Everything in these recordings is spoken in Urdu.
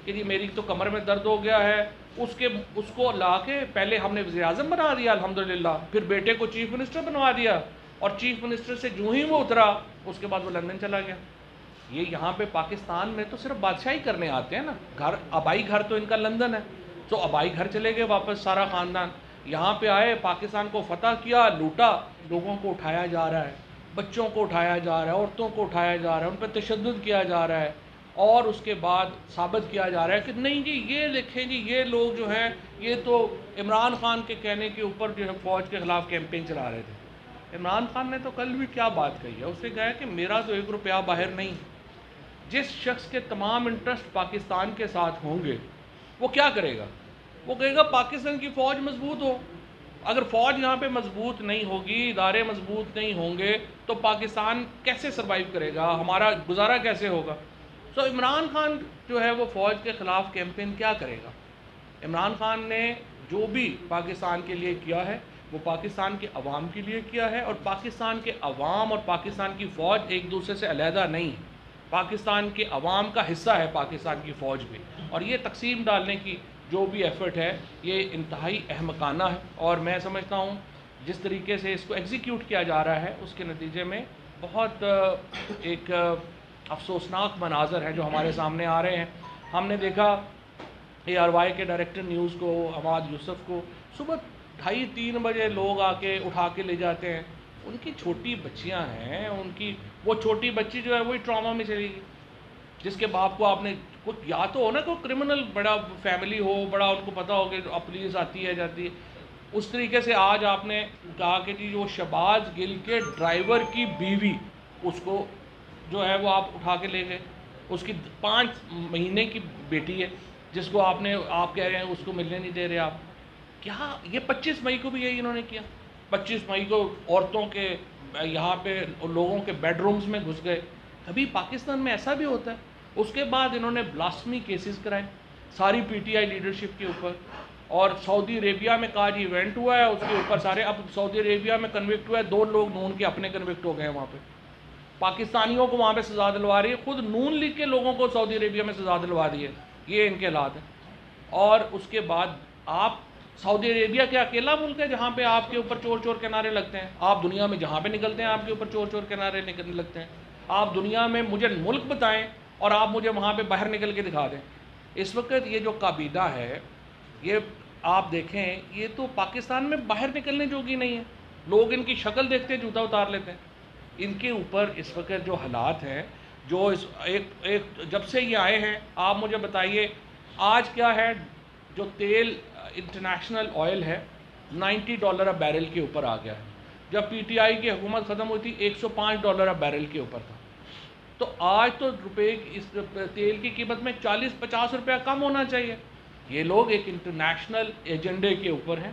کہ جی میری تو کمر میں درد ہو گیا ہے، اس کو لا کے پہلے ہم نے وزیر اعظم بنا دیا الحمدللہ، پھر بیٹے کو چیف منسٹر بنوا دیا، اور چیف منسٹر سے جو ہی وہ اترا اس کے بعد وہ لندن چلا گیا۔ یہ یہاں پہ پاکستان میں تو صرف بادشاہی کرنے آتے ہیں نا، گھر آبائی گھر تو ان کا لندن ہے، تو آبائی گھر چلے گئے واپس سارا خاندان، یہاں پہ آئے پاکستان کو فتح کیا، لوٹا، لوگوں کو اٹھایا جا رہا ہے، بچوں کو اٹھایا جا رہا ہے، عورتوں کو اٹھایا جا رہا ہے، ان پہ تشدد کیا جا رہا ہے، اور اس کے بعد ثابت کیا جا رہا ہے کہ نہیں جی یہ دیکھیں جی یہ لوگ جو ہیں یہ تو عمران خان کے کہنے کے اوپر جو ہے فوج کے خلاف کیمپین چلا رہے تھے۔ عمران خان نے تو کل بھی کیا بات کہی ہے، اس نے کہا ہے کہ میرا تو 1 روپیہ باہر نہیں۔ جس شخص کے تمام انٹرسٹ پاکستان کے ساتھ ہوں گے وہ کیا کرے گا؟ وہ کہے گا پاکستان کی فوج مضبوط ہو۔ اگر فوج یہاں پہ مضبوط نہیں ہوگی، ادارے مضبوط نہیں ہوں گے تو پاکستان کیسے سروائیو کرے گا، ہمارا گزارا کیسے ہوگا؟ سو عمران خان جو ہے وہ فوج کے خلاف کیمپین کیا کرے گا؟ عمران خان نے جو بھی پاکستان کے لیے کیا ہے وہ پاکستان کے عوام کے لیے کیا ہے، اور پاکستان کے عوام اور پاکستان کی فوج ایک دوسرے سے علیحدہ نہیں ہے، پاکستان کے عوام کا حصہ ہے پاکستان کی فوج بھی، اور یہ تقسیم ڈالنے کی جو بھی ایفرٹ ہے یہ انتہائی احمقانہ ہے، اور میں سمجھتا ہوں جس طریقے سے اس کو ایگزیکیوٹ کیا جا رہا ہے اس کے نتیجے میں بہت ایک افسوسناک مناظر ہیں جو ہمارے سامنے آ رہے ہیں۔ ہم نے دیکھا ARY کے ڈائریکٹر نیوز کو، حماد یوسف کو، صبح 2:30-3 بجے لوگ آ کے اٹھا کے لے جاتے ہیں، ان کی چھوٹی بچیاں ہیں، ان کی وہ چھوٹی بچی جو ہے وہی ٹراما میں چلی گئی، جس کے باپ کو آپ نے کچھ یا تو ہو نا کوئی کرمنل بڑا فیملی ہو، بڑا ان کو پتہ ہو کہ پولیس آتی ہے جاتی ہے، اس طریقے سے آج آپ نے کہا کہ جی جو شہباز گل کے ڈرائیور کی بیوی اس کو جو ہے وہ آپ اٹھا کے لے گئے، اس کی 5 مہینے کی بیٹی ہے جس کو آپ کہہ رہے ہیں اس کو ملنے نہیں دے رہے آپ۔ کیا یہ 25 مئی کو بھی یہی انہوں نے کیا؟ 25 مئی کو عورتوں کے یہاں پہ لوگوں کے بیڈ رومز میں گھس گئے۔ کبھی پاکستان میں ایسا بھی ہوتا ہے؟ اس کے بعد انہوں نے بلاسفمی کیسز کرائے ساری PTI لیڈرشپ کے اوپر، اور سعودی عربیہ میں کہا جی ایونٹ ہوا ہے اس کے اوپر سارے، اب سعودی عربیہ میں کنوکٹ ہوا ہے، 2 لوگ نون کے اپنے کنوکٹ ہو گئے ہیں وہاں پہ، پاکستانیوں کو وہاں پہ سزا دلوا رہی ہے، خود نون لیگ کے لوگوں کو سعودی عربیہ میں سزا دلوا دی ہے، یہ ان کے حالات ہیں۔ اور اس کے بعد آپ سعودی عربیہ کے اکیلا ملک ہے جہاں پہ آپ کے اوپر چور چور کے نعرے لگتے ہیں؟ آپ دنیا میں جہاں پہ نکلتے ہیں آپ کے اوپر چور چور کے نعرے لگتے ہیں؟ آپ دنیا میں مجھے ملک بتائیں اور آپ مجھے وہاں پہ باہر نکل کے دکھا دیں۔ اس وقت یہ جو کابینہ ہے یہ آپ دیکھیں یہ تو پاکستان میں باہر نکلنے جوگی نہیں ہے، لوگ ان کی شکل دیکھتے ہیں جوتا اتار لیتے ہیں۔ ان کے اوپر اس وقت جو حالات ہیں، جو جب سے یہ آئے ہیں آپ مجھے بتائیے آج کیا ہے، جو تیل انٹرنیشنل آئل ہے $90 بیرل کے اوپر آ گیا ہے، جب PTI کی حکومت ختم ہوئی تھی $105 بیرل کے اوپر تھا، تو آج تو اس تیل کی قیمت میں 40-50 روپیہ کم ہونا چاہیے۔ یہ لوگ ایک انٹرنیشنل ایجنڈے کے اوپر ہیں،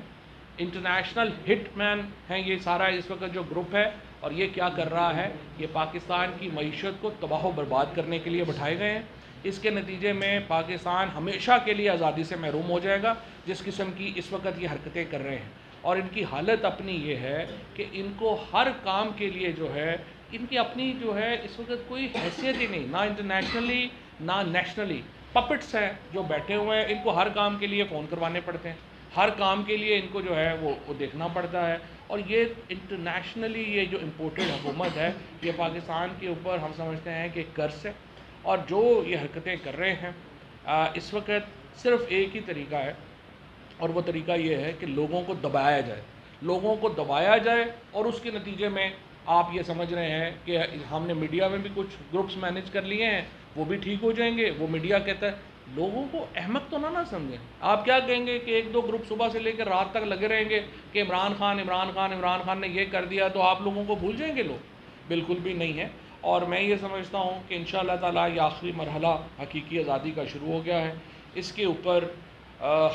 انٹرنیشنل ہٹ مین ہیں یہ سارا اس وقت جو گروپ ہے، اور یہ کیا کر رہا ہے، یہ پاکستان کی معیشت کو تباہ و برباد کرنے کے لیے بٹھائے گئے ہیں۔ اس کے نتیجے میں پاکستان ہمیشہ کے لیے آزادی سے محروم ہو جائے گا جس قسم کی اس وقت یہ حرکتیں کر رہے ہیں، اور ان کی حالت اپنی یہ ہے کہ ان کو ہر کام کے لیے جو ہے ان کی اپنی جو ہے اس وقت کوئی حیثیت ہی نہیں، نہ انٹرنیشنلی نہ نیشنلی، پپٹس ہیں جو بیٹھے ہوئے ہیں، ان کو ہر کام کے لیے فون کروانے پڑتے ہیں، ہر کام کے لیے ان کو جو ہے وہ دیکھنا پڑتا ہے، اور یہ انٹرنیشنلی یہ جو امپورٹڈ حکومت ہے یہ پاکستان کے اوپر ہم سمجھتے ہیں کہ قرض ہے، اور جو یہ حرکتیں کر رہے ہیں اس وقت صرف ایک ہی طریقہ ہے، اور وہ طریقہ یہ ہے کہ لوگوں کو دبایا جائے، لوگوں کو دبایا جائے، اور اس کے نتیجے میں آپ یہ سمجھ رہے ہیں کہ ہم نے میڈیا میں بھی کچھ گروپس مینیج کر لیے ہیں وہ بھی ٹھیک ہو جائیں گے، وہ میڈیا کہتا ہے لوگوں کو احمق تو نہ سمجھیں۔ آپ کیا کہیں گے کہ 1-2 گروپ صبح سے لے کر رات تک لگے رہیں گے کہ عمران خان نے یہ کر دیا تو آپ لوگوں کو بھول جائیں گے لوگ؟ بالکل بھی نہیں ہے، اور میں یہ سمجھتا ہوں کہ انشاءاللہ تعالیٰ یہ آخری مرحلہ حقیقی آزادی کا شروع ہو گیا ہے، اس کے اوپر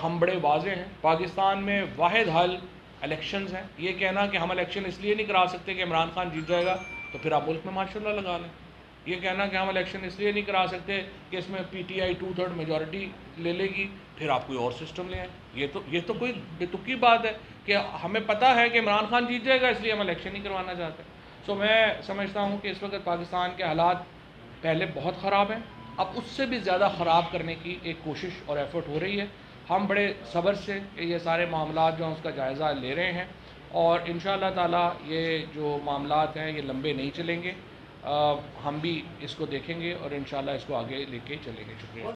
ہم بڑے واضح ہیں۔ پاکستان میں واحد حل الیکشنز ہیں، یہ کہنا کہ ہم الیکشن اس لیے نہیں کرا سکتے کہ عمران خان جیت جائے گا تو پھر آپ ملک میں ماشاء اللہ لگا لیں، یہ کہنا کہ ہم الیکشن اس لیے نہیں کرا سکتے کہ اس میں PTI 2/3 میجورٹی لے لے گی پھر آپ کوئی اور سسٹم لے آئیں، یہ تو کوئی بے تکی بات ہے کہ ہمیں پتہ ہے کہ عمران خان جیت جائے گا اس لیے ہم الیکشن نہیں کروانا چاہتے۔ سو میں سمجھتا ہوں کہ اس وقت پاکستان کے حالات پہلے بہت خراب ہیں، اب اس سے بھی زیادہ خراب کرنے کی ایک کوشش اور ایفرٹ ہو رہی ہے. ہم بڑے صبر سے یہ سارے معاملات جو ہیں اس کا جائزہ لے رہے ہیں اور انشاءاللہ تعالی یہ جو معاملات ہیں یہ لمبے نہیں چلیں گے. ہم بھی اس کو دیکھیں گے اور انشاءاللہ اس کو آگے لے کے چلیں گے. شکریہ.